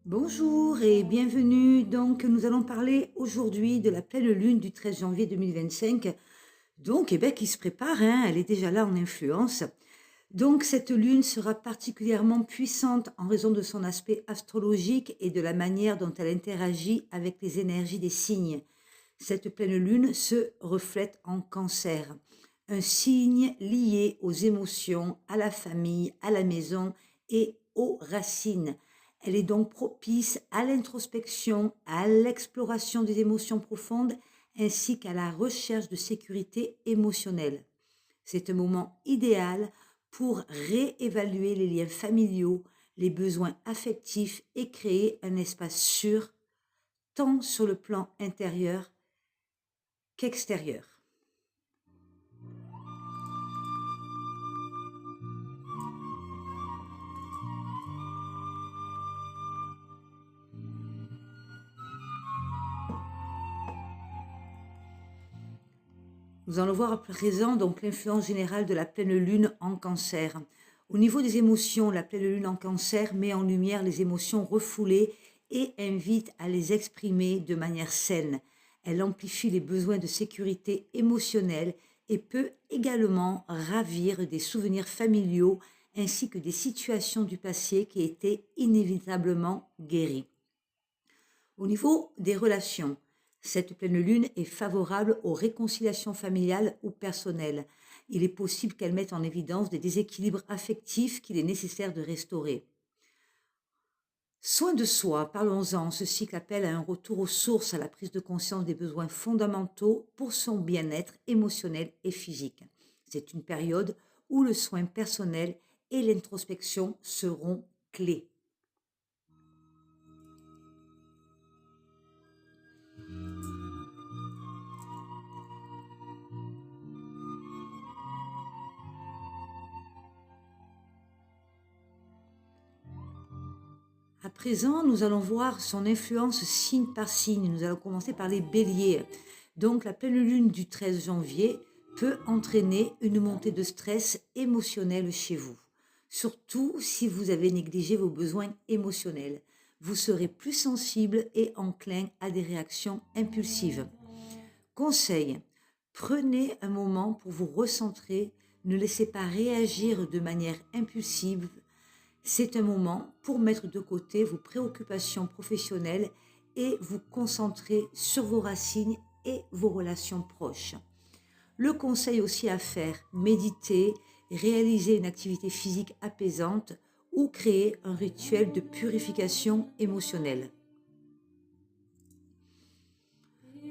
Bonjour et bienvenue. Donc, nous allons parler aujourd'hui de la pleine lune du 13 janvier 2025. Donc, qui se prépare, elle est déjà là en influence. Donc, cette lune sera particulièrement puissante en raison de son aspect astrologique et de la manière dont elle interagit avec les énergies des signes. Cette pleine lune se reflète en Cancer, un signe lié aux émotions, à la famille, à la maison et aux racines. Elle est donc propice à l'introspection, à l'exploration des émotions profondes ainsi qu'à la recherche de sécurité émotionnelle. C'est un moment idéal pour réévaluer les liens familiaux, les besoins affectifs et créer un espace sûr, tant sur le plan intérieur qu'extérieur. Nous allons voir à présent donc l'influence générale de la pleine lune en Cancer. Au niveau des émotions, la pleine lune en Cancer met en lumière les émotions refoulées et invite à les exprimer de manière saine. Elle amplifie les besoins de sécurité émotionnelle et peut également ravir des souvenirs familiaux ainsi que des situations du passé qui étaient inévitablement guéries. Au niveau des relations, cette pleine lune est favorable aux réconciliations familiales ou personnelles. Il est possible qu'elle mette en évidence des déséquilibres affectifs qu'il est nécessaire de restaurer. Soin de soi, parlons-en. Ce cycle appelle à un retour aux sources, à la prise de conscience des besoins fondamentaux pour son bien-être émotionnel et physique. C'est une période où le soin personnel et l'introspection seront clés. À présent, nous allons voir son influence signe par signe. Nous allons commencer par les béliers. Donc, la pleine lune du 13 janvier peut entraîner une montée de stress émotionnel chez vous. Surtout si vous avez négligé vos besoins émotionnels. Vous serez plus sensible et enclin à des réactions impulsives. Conseil, prenez un moment pour vous recentrer. Ne laissez pas réagir de manière impulsive. C'est un moment pour mettre de côté vos préoccupations professionnelles et vous concentrer sur vos racines et vos relations proches. Le conseil aussi à faire, méditer, réaliser une activité physique apaisante ou créer un rituel de purification émotionnelle.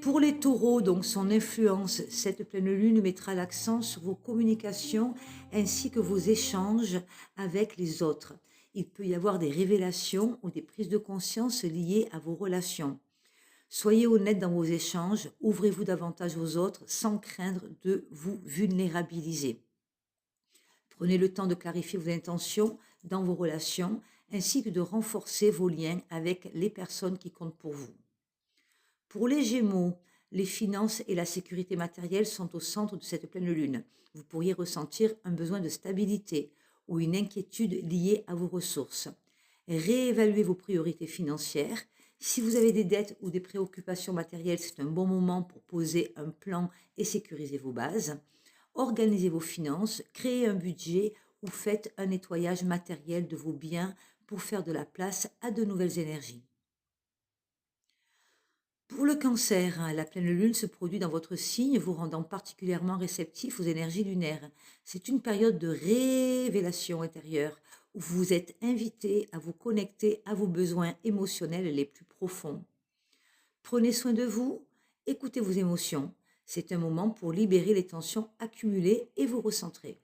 Pour les taureaux, donc son influence, cette pleine lune mettra l'accent sur vos communications ainsi que vos échanges avec les autres. Il peut y avoir des révélations ou des prises de conscience liées à vos relations. Soyez honnête dans vos échanges, ouvrez-vous davantage aux autres sans craindre de vous vulnérabiliser. Prenez le temps de clarifier vos intentions dans vos relations ainsi que de renforcer vos liens avec les personnes qui comptent pour vous. Pour les Gémeaux, les finances et la sécurité matérielle sont au centre de cette pleine lune. Vous pourriez ressentir un besoin de stabilité ou une inquiétude liée à vos ressources. Réévaluez vos priorités financières. Si vous avez des dettes ou des préoccupations matérielles, c'est un bon moment pour poser un plan et sécuriser vos bases. Organisez vos finances, créez un budget ou faites un nettoyage matériel de vos biens pour faire de la place à de nouvelles énergies. Pour le Cancer, la pleine lune se produit dans votre signe, vous rendant particulièrement réceptif aux énergies lunaires. C'est une période de révélation intérieure où vous êtes invité à vous connecter à vos besoins émotionnels les plus profonds. Prenez soin de vous, écoutez vos émotions. C'est un moment pour libérer les tensions accumulées et vous recentrer.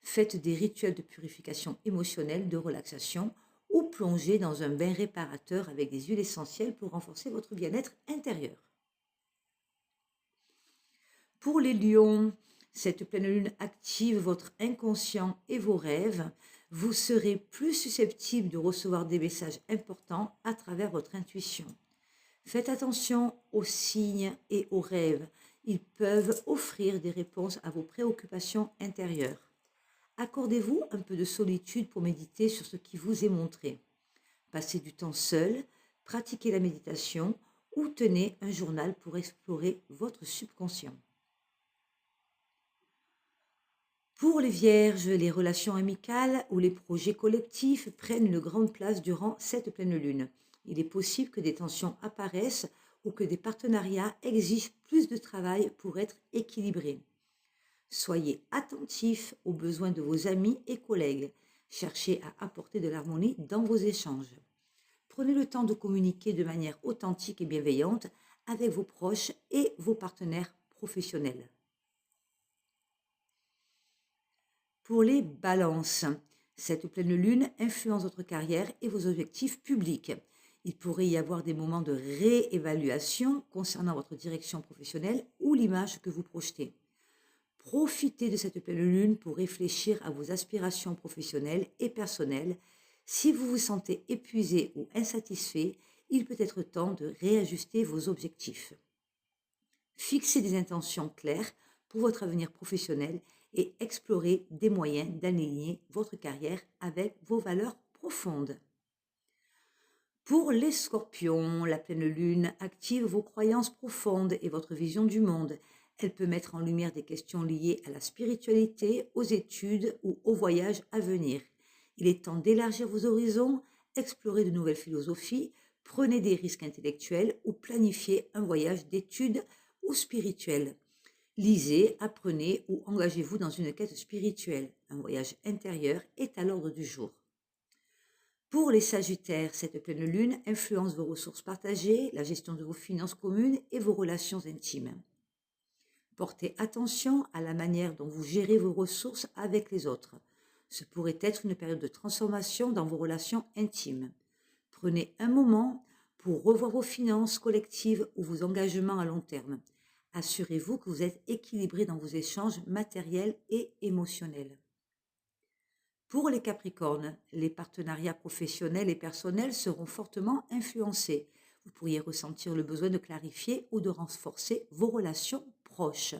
Faites des rituels de purification émotionnelle, de relaxation ou plongez dans un bain réparateur avec des huiles essentielles pour renforcer votre bien-être intérieur. Pour les lions, cette pleine lune active votre inconscient et vos rêves. Vous serez plus susceptible de recevoir des messages importants à travers votre intuition. Faites attention aux signes et aux rêves. Ils peuvent offrir des réponses à vos préoccupations intérieures. Accordez-vous un peu de solitude pour méditer sur ce qui vous est montré. Passez du temps seul, pratiquez la méditation ou tenez un journal pour explorer votre subconscient. Pour les vierges, les relations amicales ou les projets collectifs prennent une grande place durant cette pleine lune. Il est possible que des tensions apparaissent ou que des partenariats exigent plus de travail pour être équilibrés. Soyez attentifs aux besoins de vos amis et collègues. Cherchez à apporter de l'harmonie dans vos échanges. Prenez le temps de communiquer de manière authentique et bienveillante avec vos proches et vos partenaires professionnels. Pour les balances, cette pleine lune influence votre carrière et vos objectifs publics. Il pourrait y avoir des moments de réévaluation concernant votre direction professionnelle ou l'image que vous projetez. Profitez de cette pleine lune pour réfléchir à vos aspirations professionnelles et personnelles. Si vous vous sentez épuisé ou insatisfait, il peut être temps de réajuster vos objectifs. Fixez des intentions claires pour votre avenir professionnel et explorez des moyens d'aligner votre carrière avec vos valeurs profondes. Pour les scorpions, la pleine lune active vos croyances profondes et votre vision du monde. Elle peut mettre en lumière des questions liées à la spiritualité, aux études ou aux voyages à venir. Il est temps d'élargir vos horizons, explorer de nouvelles philosophies, prenez des risques intellectuels ou planifiez un voyage d'études ou spirituel. Lisez, apprenez ou engagez-vous dans une quête spirituelle. Un voyage intérieur est à l'ordre du jour. Pour les sagittaires, cette pleine lune influence vos ressources partagées, la gestion de vos finances communes et vos relations intimes. Portez attention à la manière dont vous gérez vos ressources avec les autres. Ce pourrait être une période de transformation dans vos relations intimes. Prenez un moment pour revoir vos finances collectives ou vos engagements à long terme. Assurez-vous que vous êtes équilibré dans vos échanges matériels et émotionnels. Pour les Capricornes, les partenariats professionnels et personnels seront fortement influencés. Vous pourriez ressentir le besoin de clarifier ou de renforcer vos relations proches.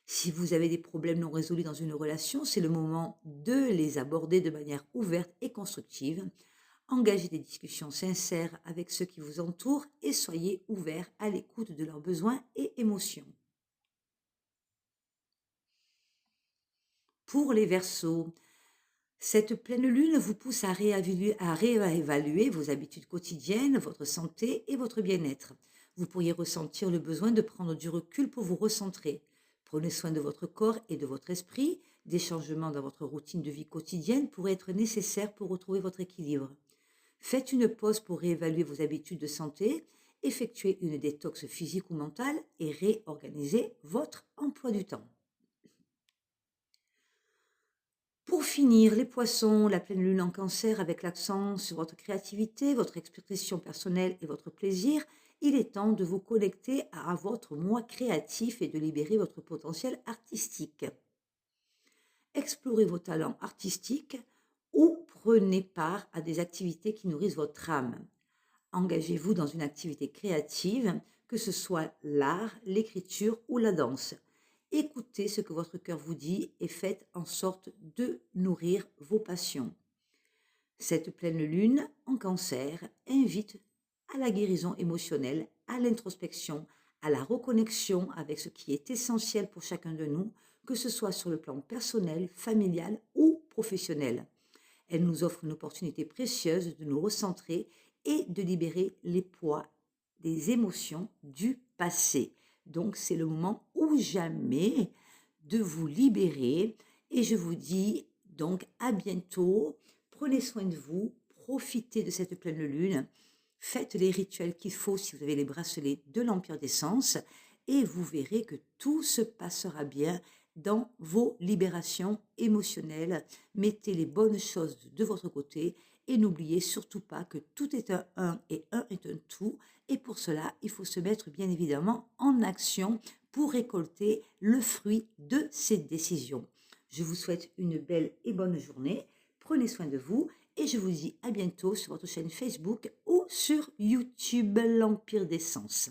Si vous avez des problèmes non résolus dans une relation, c'est le moment de les aborder de manière ouverte et constructive. Engagez des discussions sincères avec ceux qui vous entourent et soyez ouverts à l'écoute de leurs besoins et émotions. Pour les Verseaux, cette pleine lune vous pousse à réévaluer vos habitudes quotidiennes, votre santé et votre bien-être. Vous pourriez ressentir le besoin de prendre du recul pour vous recentrer. Prenez soin de votre corps et de votre esprit. Des changements dans votre routine de vie quotidienne pourraient être nécessaires pour retrouver votre équilibre. Faites une pause pour réévaluer vos habitudes de santé, effectuez une détox physique ou mentale et réorganisez votre emploi du temps. Pour finir, les poissons, la pleine lune en cancer avec l'accent sur votre créativité, votre expression personnelle et votre plaisir, il est temps de vous connecter à votre moi créatif et de libérer votre potentiel artistique. Explorez vos talents artistiques ou prenez part à des activités qui nourrissent votre âme. Engagez-vous dans une activité créative, que ce soit l'art, l'écriture ou la danse. Écoutez ce que votre cœur vous dit et faites en sorte de nourrir vos passions. Cette pleine lune en cancer invite à la guérison émotionnelle, à l'introspection, à la reconnexion avec ce qui est essentiel pour chacun de nous, que ce soit sur le plan personnel, familial ou professionnel. Elle nous offre une opportunité précieuse de nous recentrer et de libérer les poids des émotions du passé. Donc, c'est le moment ou jamais de vous libérer. Et je vous dis donc à bientôt. Prenez soin de vous. Profitez de cette pleine lune. Faites les rituels qu'il faut si vous avez les bracelets de l'Empire des Sens. Et vous verrez que tout se passera bien dans vos libérations émotionnelles. Mettez les bonnes choses de votre côté et n'oubliez surtout pas que tout est un 1 et 1 est un tout. Et pour cela, il faut se mettre bien évidemment en action pour récolter le fruit de ces décisions. Je vous souhaite une belle et bonne journée. Prenez soin de vous et je vous dis à bientôt sur votre chaîne Facebook ou ou sur YouTube, l'Empire des Sens.